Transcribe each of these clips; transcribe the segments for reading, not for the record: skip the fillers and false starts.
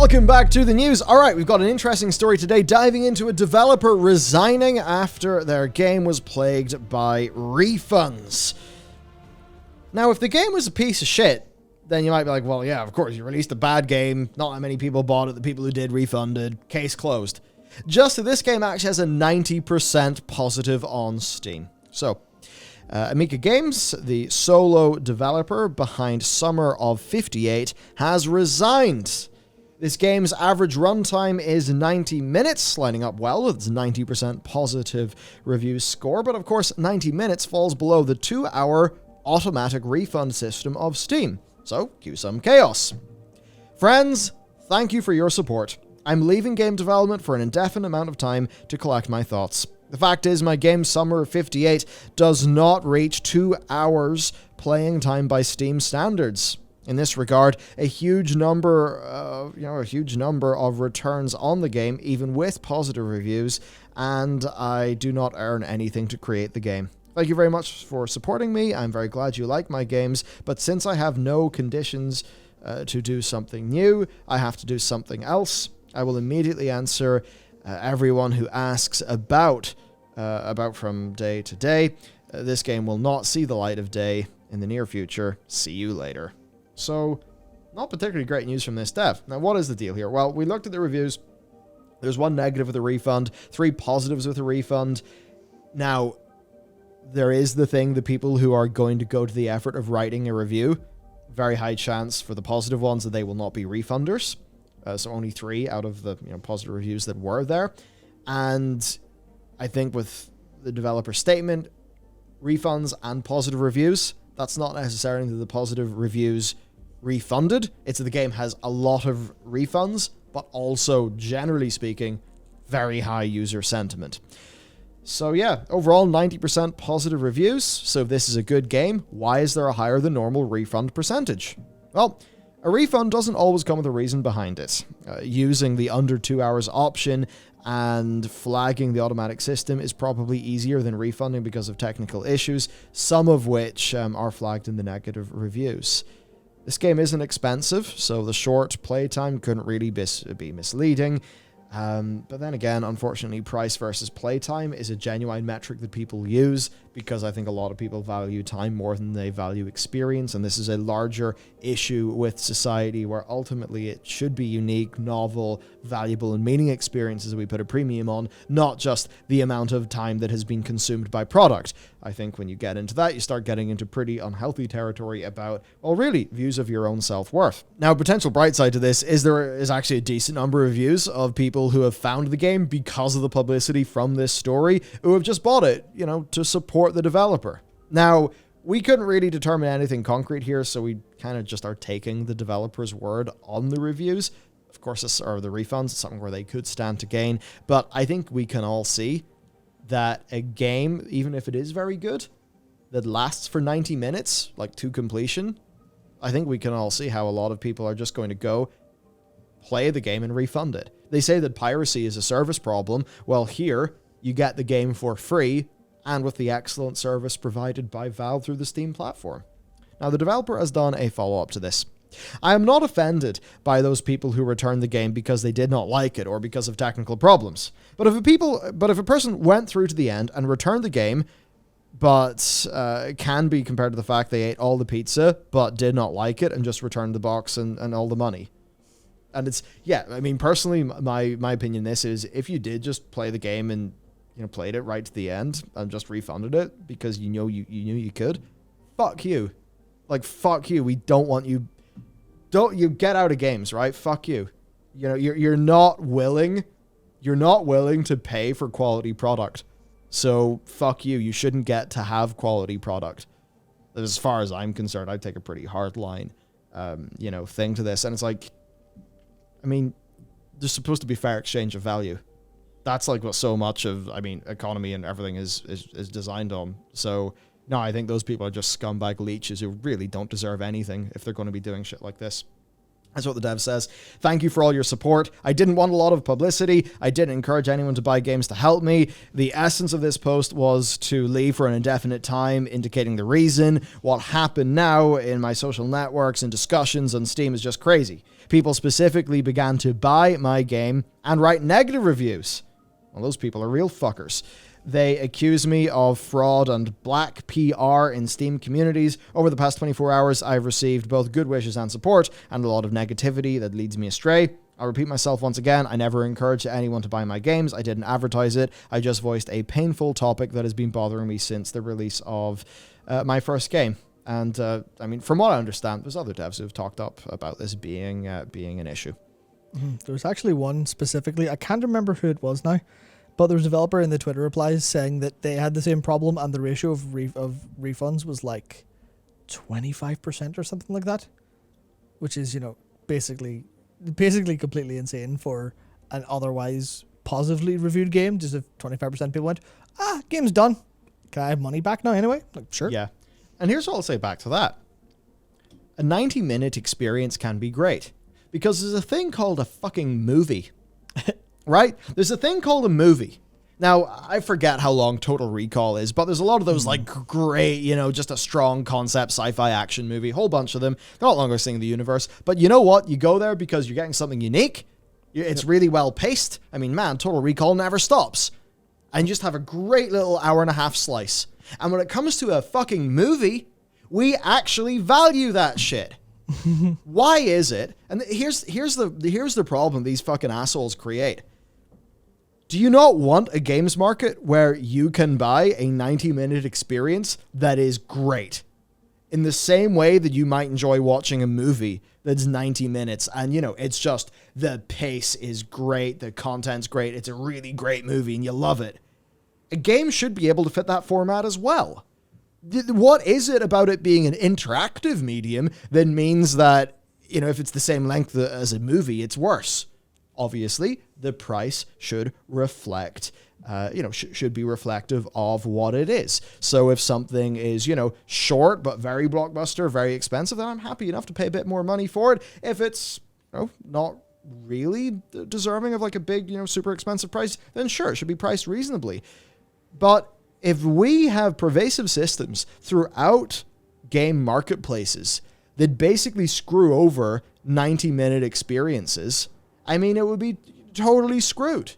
Welcome back to the news. All right, we've got an interesting story today, diving into a developer resigning after their game was plagued by refunds. Now, if the game was a piece of shit, then you might be like, well, yeah, of course, you released a bad game, not that many people bought it, the people who did refunded, case closed. Just that this game actually has a 90% positive on Steam. So, Emika Games, the solo developer behind Summer of 58, has resigned. This game's average runtime is 90 minutes, lining up well with its 90% positive review score, but of course 90 minutes falls below the 2-hour automatic refund system of Steam. So, cue some chaos. Friends, thank you for your support. I'm leaving game development for an indefinite amount of time to collect my thoughts. The fact is, my game Summer of 58 does not reach 2 hours playing time by Steam standards. In this regard, a huge number of returns on the game, even with positive reviews, and I do not earn anything to create the game. Thank you very much for supporting me. I'm very glad you like my games, but since I have no conditions to do something new, I have to do something else. I will immediately answer everyone who asks about from day to day. This game will not see the light of day in the near future. See you later. So, not particularly great news from this dev. Now, what is the deal here? Well, we looked at the reviews. There's 1 negative with a refund, 3 positives with a refund. Now, there is the thing, the people who are going to go to the effort of writing a review, very high chance for the positive ones that they will not be refunders. So only 3 out of the positive reviews that were there. And I think with the developer statement, refunds and positive reviews, that's not necessarily the positive reviews refunded. It's that the game has a lot of refunds, but also, generally speaking, very high user sentiment. So yeah, overall 90% positive reviews. So if this is a good game, why is there a higher than normal refund percentage? Well, a refund doesn't always come with a reason behind it. Using the under 2 hours option and flagging the automatic system is probably easier than refunding because of technical issues, some of which are flagged in the negative reviews. This game isn't expensive, so the short playtime couldn't really be misleading. But then again, unfortunately, price versus playtime is a genuine metric that people use because I think a lot of people value time more than they value experience, and this is a larger issue with society where ultimately it should be unique, novel, valuable, and meaning experiences that we put a premium on, not just the amount of time that has been consumed by product. I think when you get into that, you start getting into pretty unhealthy territory about, well, really, views of your own self-worth. Now, a potential bright side to this is there is actually a decent number of views of people who have found the game because of the publicity from this story, who have just bought it, to support the developer. Now, we couldn't really determine anything concrete here, so we kind of just are taking the developer's word on the reviews. Of course, or the refunds, it's something where they could stand to gain, but I think we can all see that a game, even if it is very good, that lasts for 90 minutes, like to completion, I think we can all see how a lot of people are just going to go play the game and refund it. They say that piracy is a service problem. Well, here, you get the game for free and with the excellent service provided by Valve through the Steam platform. Now, the developer has done a follow-up to this. I am not offended by those people who returned the game because they did not like it or because of technical problems. But if a person went through to the end and returned the game, but can be compared to the fact they ate all the pizza but did not like it and just returned the box and all the money. And it's, yeah, I mean, personally, my opinion on this is if you did just play the game and played it right to the end and just refunded it because you knew you could, fuck you. Like, fuck you. We don't want you. Don't you get out of games, right? Fuck you. You're not willing to pay for quality product. So fuck you. You shouldn't get to have quality product. As far as I'm concerned, I'd take a pretty hard line, thing to this. And it's like, I mean, there's supposed to be fair exchange of value. That's like what so much of, economy and everything is designed on. So no, I think those people are just scumbag leeches who really don't deserve anything if they're going to be doing shit like this. That's what the dev says. Thank you for all your support. I didn't want a lot of publicity. I didn't encourage anyone to buy games to help me. The essence of this post was to leave for an indefinite time, indicating the reason. What happened now in my social networks and discussions on Steam is just crazy. People specifically began to buy my game and write negative reviews. Well, those people are real fuckers. They accuse me of fraud and black PR in Steam communities. Over the past 24 hours, I've received both good wishes and support, and a lot of negativity that leads me astray. I'll repeat myself once again. I never encouraged anyone to buy my games. I didn't advertise it. I just voiced a painful topic that has been bothering me since the release of my first game. And, I mean, from what I understand, there's other devs who have talked up about this being an issue. There was actually one specifically. I can't remember who it was now. But there was a developer in the Twitter replies saying that they had the same problem and the ratio of refunds was like 25% or something like that, which is, you know, basically completely insane for an otherwise positively reviewed game. Just if 25% of people went, game's done. Can I have money back now anyway? Like, sure. Yeah. And here's what I'll say back to that. A 90-minute experience can be great because there's a thing called a fucking movie. Right? There's a thing called a movie. Now, I forget how long Total Recall is, but there's a lot of those, like, great, you know, just a strong concept sci-fi action movie, whole bunch of them. They're not longer seeing the universe. But you know what? You go there because you're getting something unique. It's really well paced. I mean, man, Total Recall never stops. And you just have a great little hour-and-a-half slice. And when it comes to a fucking movie, we actually value that shit. Why is it? And here's the problem these fucking assholes create. Do you not want a games market where you can buy a 90-minute experience that is great? In the same way that you might enjoy watching a movie that's 90 minutes and, you know, it's just the pace is great, the content's great, it's a really great movie and you love it. A game should be able to fit that format as well. What is it about it being an interactive medium that means that, you know, if it's the same length as a movie, it's worse? Obviously, the price should reflect, should be reflective of what it is. So if something is, you know, short but very blockbuster, very expensive, then I'm happy enough to pay a bit more money for it. If it's, you know, not really deserving of like a big, you know, super expensive price, then sure, it should be priced reasonably. But if we have pervasive systems throughout game marketplaces that basically screw over 90-minute experiences, I mean, it would be totally screwed.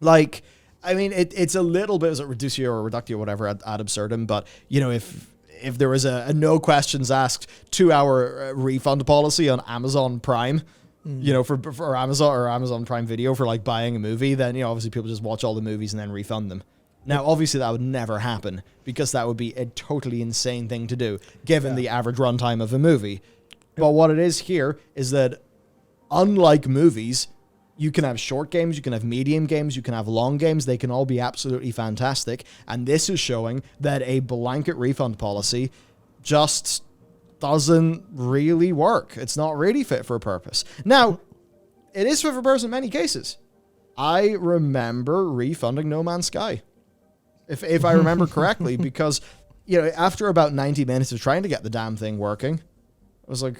Like, I mean, it's a little bit, is it reductio or reductio, whatever, ad absurdum, but, you know, if there was a no questions asked 2-hour refund policy on Amazon Prime, you know, for Amazon or Amazon Prime Video for, like, buying a movie, then, you know, obviously people just watch all the movies and then refund them. Now, obviously, that would never happen because that would be a totally insane thing to do, given the average runtime of a movie. But what it is here is that unlike movies, you can have short games, you can have medium games, you can have long games. They can all be absolutely fantastic. And this is showing that a blanket refund policy just doesn't really work. It's not really fit for purpose. Now, it is fit for purpose in many cases. I remember refunding No Man's Sky, if I remember correctly, because, you know, after about 90 minutes of trying to get the damn thing working, I was like,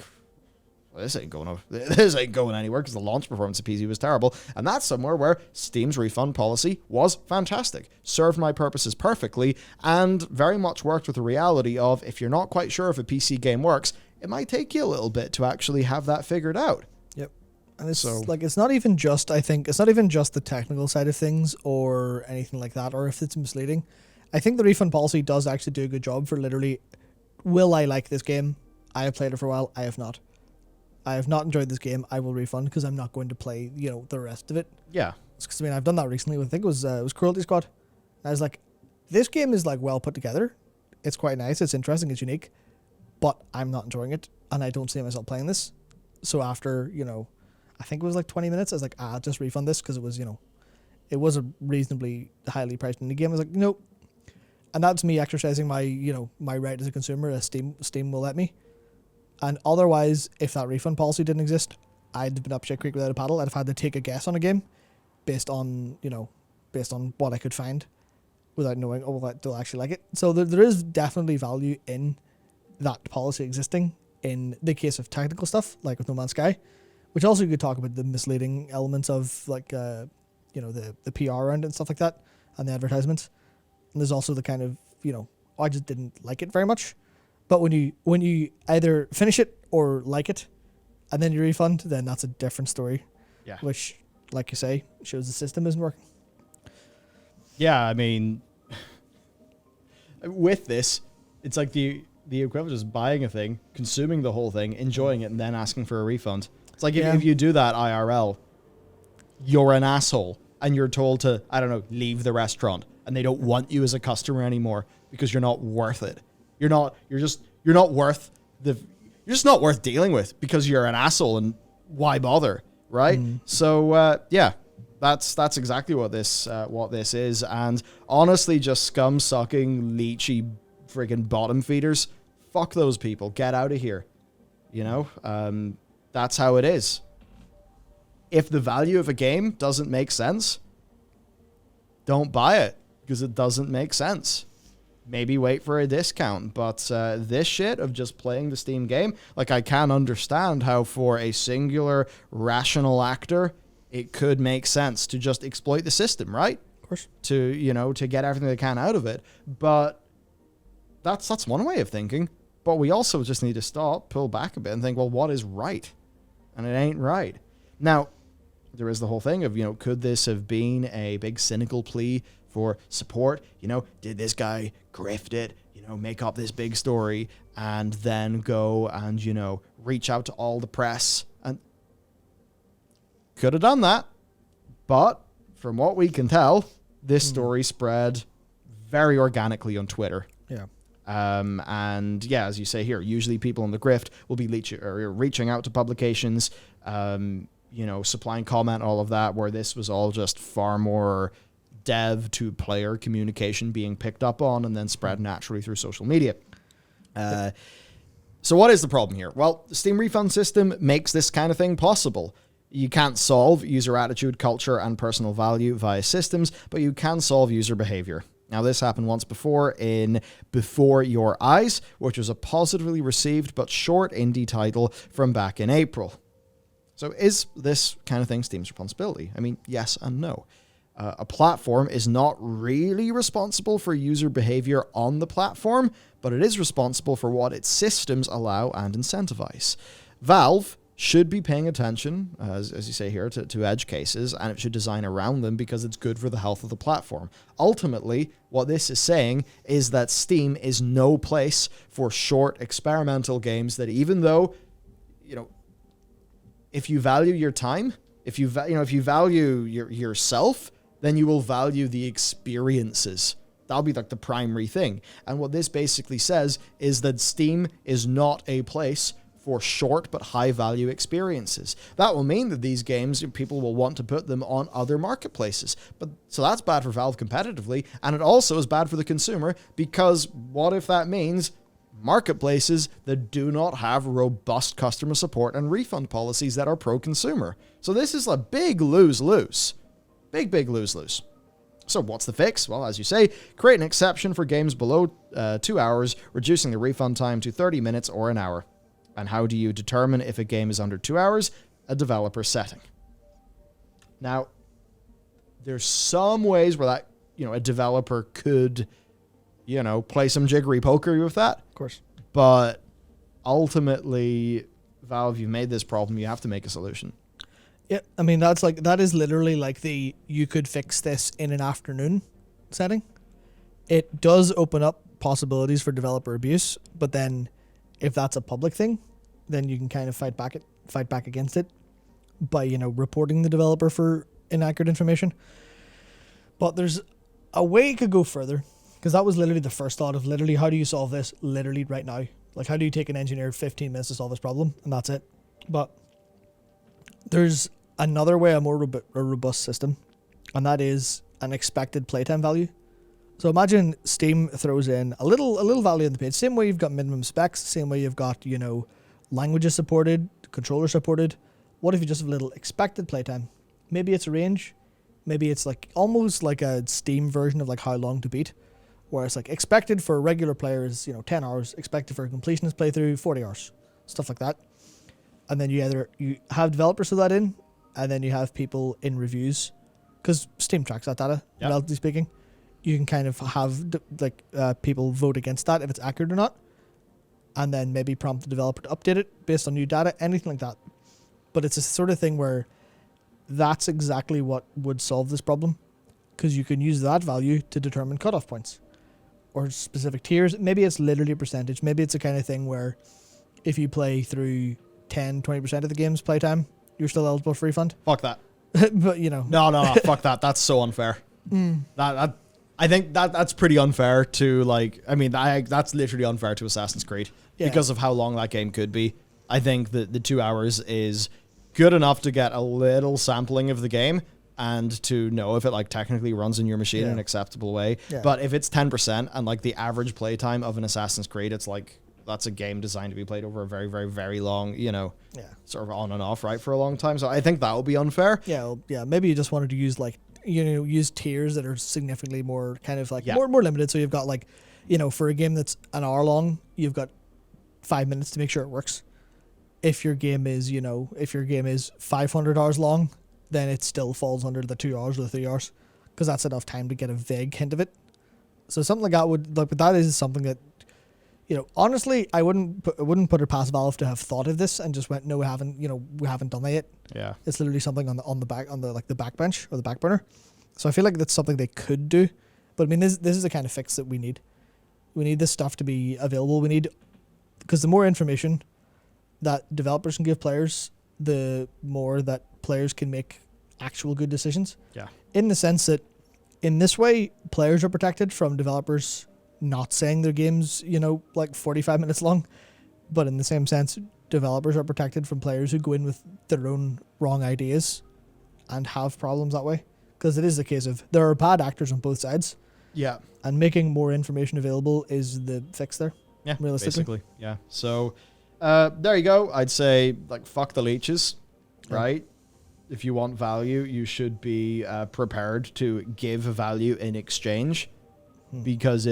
well, this ain't going anywhere because the launch performance of PC was terrible. And that's somewhere where Steam's refund policy was fantastic, served my purposes perfectly, and very much worked with the reality of if you're not quite sure if a PC game works, it might take you a little bit to actually have that figured out. Yep. And it's like, it's not even just the technical side of things or anything like that, or if it's misleading. I think the refund policy does actually do a good job for literally, will I like this game? I have played it for a while. I have not. I have not enjoyed this game. I will refund because I'm not going to play, you know, the rest of it. Yeah. Because, I mean, I've done that recently with, I think it was Cruelty Squad. And I was like, this game is, like, well put together. It's quite nice. It's interesting. It's unique. But I'm not enjoying it. And I don't see myself playing this. So after, you know, I think it was like 20 minutes, I was like, I'll just refund this because it was, you know, it was a reasonably highly priced indie game. I was like, nope. And that's me exercising my, you know, my right as a consumer, as Steam will let me. And otherwise, if that refund policy didn't exist, I'd have been up shit creek without a paddle. I'd have had to take a guess on a game based on what I could find without knowing, do I actually like it? So there is definitely value in that policy existing. in the case of technical stuff, like with No Man's Sky, which also you could talk about the misleading elements of like, the PR around it and stuff like that, and the advertisements. And there's also the kind of, I just didn't like it very much. But when you either finish it or like it, and then you refund, then that's a different story. Yeah. Which, like you say, shows the system isn't working. Yeah, I mean, with this, it's like the equivalent is buying a thing, consuming the whole thing, enjoying it, and then asking for a refund. It's like if you do that IRL, you're an asshole, and you're told to, I don't know, leave the restaurant, and they don't want you as a customer anymore because you're not worth it. You're just not worth dealing with because you're an asshole, and why bother, right? So that's exactly what this is, and honestly, just scum sucking, leechy, freaking bottom feeders. Fuck those people. Get out of here. That's how it is. If the value of a game doesn't make sense, don't buy it because it doesn't make sense. Maybe wait for a discount, but this shit of just playing the Steam game, like, I can understand how for a singular rational actor, it could make sense to just exploit the system, right? Of course. To get everything they can out of it. But that's one way of thinking. But we also just need to stop, pull back a bit, and think, well, what is right? And it ain't right. Now, there is the whole thing of, could this have been a big cynical plea for support? Did this guy grift it, make up this big story, and then go and, reach out to all the press? And could have done that. But from what we can tell, this story spread very organically on Twitter. Yeah. And yeah, as you say here, usually people in the grift will be reaching out to publications, supplying comment, all of that, where this was all just far more dev to player communication being picked up on and then spread naturally through social media. So what is the problem here? Well, the Steam refund system makes this kind of thing possible. You can't solve user attitude, culture, and personal value via systems, but you can solve user behavior. Now, this happened once before in Before Your Eyes, which was a positively received but short indie title from back in April. So is this kind of thing Steam's responsibility? I mean, yes and no. A platform is not really responsible for user behavior on the platform, but it is responsible for what its systems allow and incentivize. Valve should be paying attention, as you say here, to edge cases, and it should design around them because it's good for the health of the platform. Ultimately, what this is saying is that Steam is no place for short experimental games that, even though, if you value your time, if you value yourself, then you will value the experiences. That'll be like the primary thing. And what this basically says is that Steam is not a place for short but high value experiences. That will mean that these games, people will want to put them on other marketplaces. So that's bad for Valve competitively, and it also is bad for the consumer, because what if that means marketplaces that do not have robust customer support and refund policies that are pro-consumer? So this is a big lose-lose. Big lose-lose. So what's the fix? Well, as you say, create an exception for games below 2 hours, reducing the refund time to 30 minutes or an hour. And how do you determine if a game is under 2 hours? A developer setting. Now, there's some ways where that, a developer could, play some jiggery poker with that. Of course. But ultimately, Valve, you've made this problem, you have to make a solution. Yeah, I mean, that is literally like you could fix this in an afternoon setting. It does open up possibilities for developer abuse, but then if that's a public thing, then you can kind of fight back against it by, reporting the developer for inaccurate information. But there's a way it could go further, because that was literally the first thought of literally how do you solve this literally right now? Like, how do you take an engineer 15 minutes to solve this problem? And that's it. But there's another way, a more robust system, and that is an expected playtime value. So imagine Steam throws in a little value in the page. Same way you've got minimum specs, same way you've got, languages supported, controller supported. What if you just have a little expected playtime? Maybe it's a range. Maybe it's like almost like a Steam version of like how long to beat, where it's like expected for regular players, 10 hours, expected for a completionist playthrough, 40 hours. stuff like that. And then you have developers fill that in, and then you have people in reviews, because Steam tracks that data, relatively speaking. You can kind of have people vote against that if it's accurate or not, and then maybe prompt the developer to update it based on new data, anything like that. But it's a sort of thing where that's exactly what would solve this problem, because you can use that value to determine cutoff points or specific tiers. Maybe it's literally a percentage. Maybe it's a kind of thing where if you play through 10-20% of the game's playtime, you're still eligible for refund. Fuck that. But, you know. No, fuck that. That's so unfair. I think that's pretty unfair to, like, I mean, that's literally unfair to Assassin's Creed because of how long that game could be. I think that the 2 hours is good enough to get a little sampling of the game and to know if it, like, technically runs in your machine in an acceptable way. Yeah. But if it's 10% and, like, the average playtime of an Assassin's Creed, it's like, that's a game designed to be played over a very, very, very long, sort of on and off, right, for a long time. So I think that would be unfair. Yeah, maybe you just wanted to use, like, use tiers that are significantly more kind of like more limited. So you've got, like, for a game that's an hour long, you've got 5 minutes to make sure it works. If your game is, if your game is 500 hours long, then it still falls under the 2 hours or the 3 hours, because that's enough time to get a vague hint of it. So something like that but that is something that, honestly, I wouldn't put it past Valve to have thought of this and just went, no, we haven't done that yet. Yeah, it's literally something on the backbench or the back burner. So I feel like that's something they could do, but I mean, this is the kind of fix that we need. We need this stuff to be available. Because the more information that developers can give players, the more that players can make actual good decisions. Yeah. In the sense that, in this way, players are protected from developers not saying their game's, like 45 minutes long. But in the same sense, developers are protected from players who go in with their own wrong ideas and have problems that way. Because it is the case of there are bad actors on both sides. Yeah. And making more information available is the fix there. Yeah, realistically. Basically. Yeah. So there you go. I'd say, like, fuck the leeches, right? If you want value, you should be prepared to give value in exchange. Because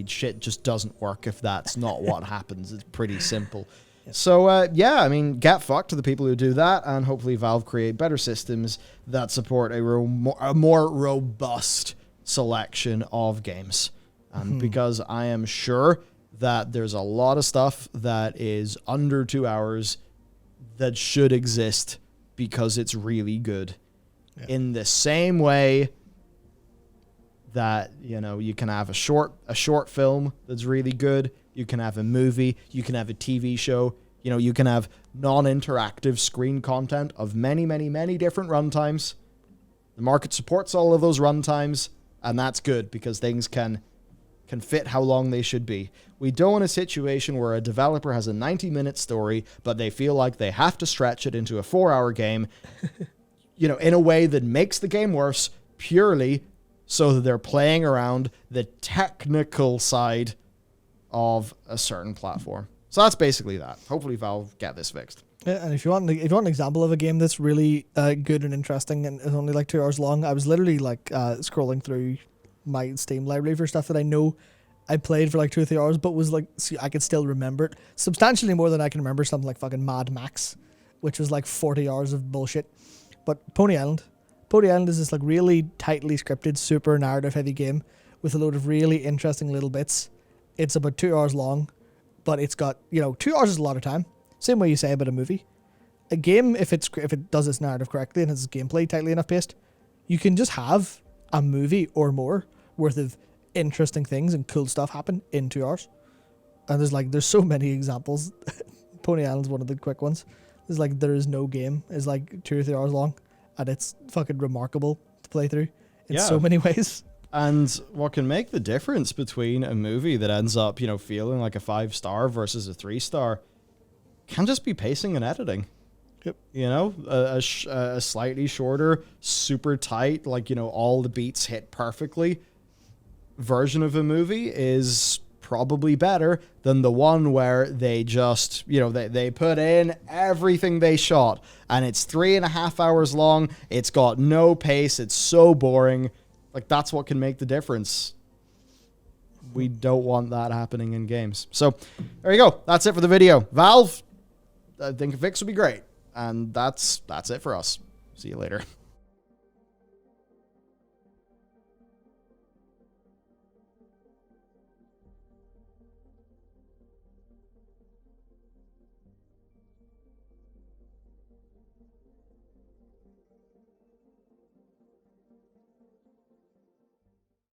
shit just doesn't work if that's not what happens. It's pretty simple. Yeah. So, I mean, get fucked to the people who do that, and hopefully Valve create better systems that support a more robust selection of games. Because I am sure that there's a lot of stuff that is under 2 hours that should exist because it's really good. Yeah. In the same way that, you can have a short film that's really good, you can have a movie, you can have a TV show, you can have non-interactive screen content of many, many, many different runtimes. The market supports all of those runtimes, and that's good because things can fit how long they should be. We don't want a situation where a developer has a 90-minute story, but they feel like they have to stretch it into a 4-hour game, in a way that makes the game worse purely so that they're playing around the technical side of a certain platform. So that's basically that. Hopefully Valve get this fixed. Yeah, and if you want an example of a game that's really good and interesting and is only like 2 hours long, I was literally scrolling through my Steam library for stuff that I know I played for like 2 or 3 hours, but was I could still remember it substantially more than I can remember something like fucking Mad Max, which was like 40 hours of bullshit. But Pony Island is this like really tightly scripted, super narrative heavy game with a load of really interesting little bits. It's about 2 hours long, but it's got 2 hours is a lot of time. Same way you say about a movie. A game, if it does its narrative correctly and has its gameplay tightly enough paced, you can just have a movie or more worth of interesting things and cool stuff happen in 2 hours. And there's so many examples. Pony Island's one of the quick ones. There is no game is like 2 or 3 hours long, and it's fucking remarkable to play through in so many ways. And what can make the difference between a movie that ends up, feeling like a 5-star versus a 3-star can just be pacing and editing. Yep. A slightly shorter, super tight, all the beats hit perfectly version of a movie is probably better than the one where they just, they put in everything they shot and it's 3.5 hours long. It's got no pace. It's so boring. That's what can make the difference. We don't want that happening in games. So there you go. That's it for the video. Valve, I think a fix would be great. And that's it for us. See you later.